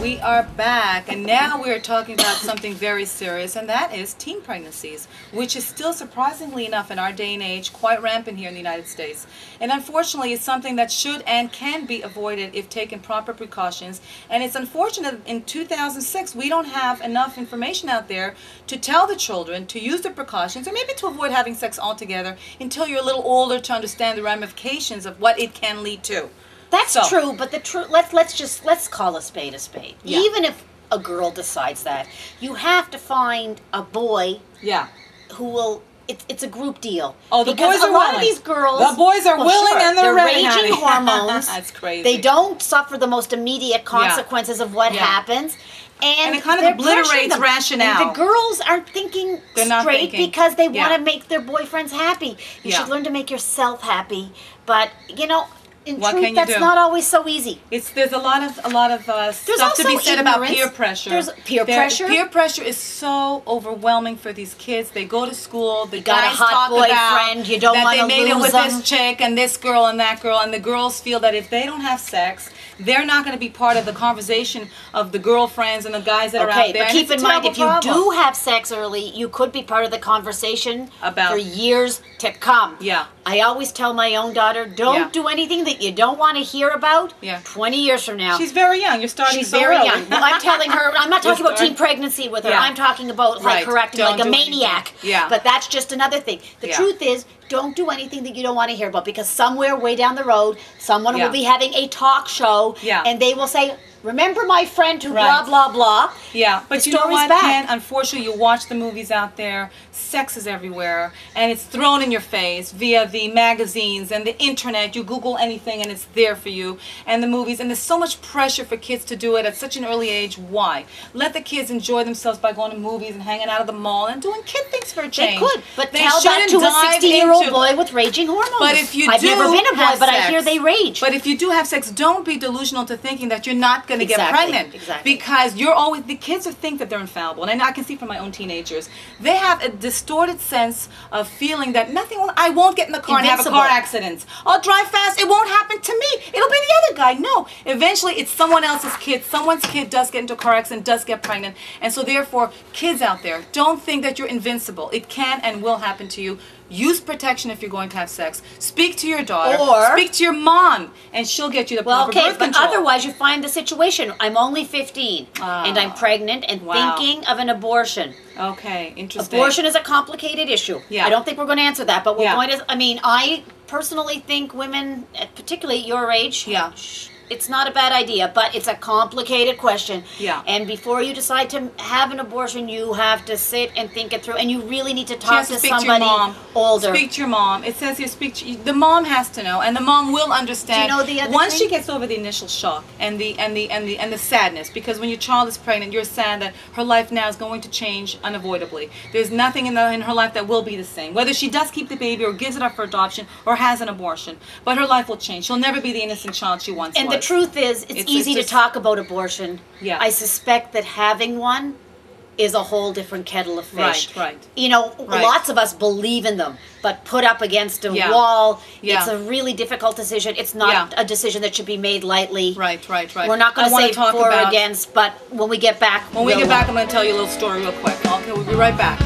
We are back, and now we are talking about something very serious, and that is teen pregnancies, which is still, surprisingly enough, in our day and age, quite rampant here in the United States. And unfortunately, it's something that should and can be avoided if taken proper precautions. And it's unfortunate in 2006 we don't have enough information out there to tell the children to use the precautions, or maybe to avoid having sex altogether until you're a little older to understand the ramifications of what it can lead to. That's true, but the truth, let's call a spade a spade. Yeah. Even if a girl decides that, you have to find a boy who will, it's a group deal. Oh, the because boys are a lot willing. of these girls, the boys are willing and they're ready, raging honey. hormones. That's crazy. They don't suffer the most immediate consequences of what happens. And it kind of obliterates rationale. And the girls aren't thinking straight because they want to make their boyfriends happy. You should learn to make yourself happy. But, you know, in truth, that's not always so easy. There's a lot of stuff to be said about peer pressure. There's peer pressure. Peer pressure is so overwhelming for these kids. They go to school. The got guys a hot talk boyfriend. about You don't that want to they made it lose with them. this chick and this girl and that girl, and the girls feel that if they don't have sex, they're not going to be part of the conversation of the girlfriends and the guys that are out there. But keep in mind, if you do have sex early, you could be part of the conversation for years to come. Yeah. I always tell my own daughter, don't do anything that you don't want to hear about 20 years from now. She's very young. You're starting She's so very early. young. Well, I'm telling her, I'm not talking about teen pregnancy with her. I'm talking about like her acting like a maniac. But that's just another thing. The truth is, don't do anything that you don't want to hear about, because somewhere way down the road, someone will be having a talk show and they will say, remember my friend who blah, blah, blah. Yeah, but you know what, Ken? Unfortunately, you watch the movies out there, sex is everywhere, and it's thrown in your face via the magazines and the internet. You Google anything and it's there for you, and the movies, and there's so much pressure for kids to do it at such an early age. Why? Let the kids enjoy themselves by going to movies and hanging out at the mall and doing kid things for a change. They could, but tell that to a 60-year-old boy with raging hormones. But if you I've never been a boy, but I hear they rage. But if you do have sex, don't be delusional to thinking that you're not going to get pregnant. Because you're always, the kids think that they're infallible. And I can see from my own teenagers, they have a distorted sense of feeling that nothing will, I won't get in the car and have a car accident. I'll drive fast, it won't happen to me. It'll be the other guy. No. Eventually, it's someone else's kid. Someone's kid does get into a car accident, does get pregnant. And so therefore, kids out there, don't think that you're invincible. It can and will happen to you. Use protection if you're going to have sex. Speak to your daughter. Or speak to your mom, and she'll get you the proper birth control. But otherwise you find the situation. I'm only 15, and I'm pregnant and thinking of an abortion. Okay, interesting. Abortion is a complicated issue. I don't think we're going to answer that, but we're going to, I mean, I personally think women, particularly at your age, it's not a bad idea, but it's a complicated question. And before you decide to have an abortion, you have to sit and think it through, and you really need to talk to somebody older. Speak to your mom. It says here, speak to the mom has to know, and the mom will understand. Do you know the other once thing? she gets over the initial shock and the sadness, because when your child is pregnant, you're sad that her life now is going to change unavoidably. There's nothing in her life that will be the same, whether she does keep the baby or gives it up for adoption or has an abortion. But her life will change. She'll never be the innocent child she once was. The truth is, it's easy to talk about abortion. I suspect that having one is a whole different kettle of fish. You know, lots of us believe in them, but put up against a wall, it's a really difficult decision. It's not a decision that should be made lightly. We're not going to say for or against, but when we get back, I'm going to tell you a little story real quick. Okay, we'll be right back.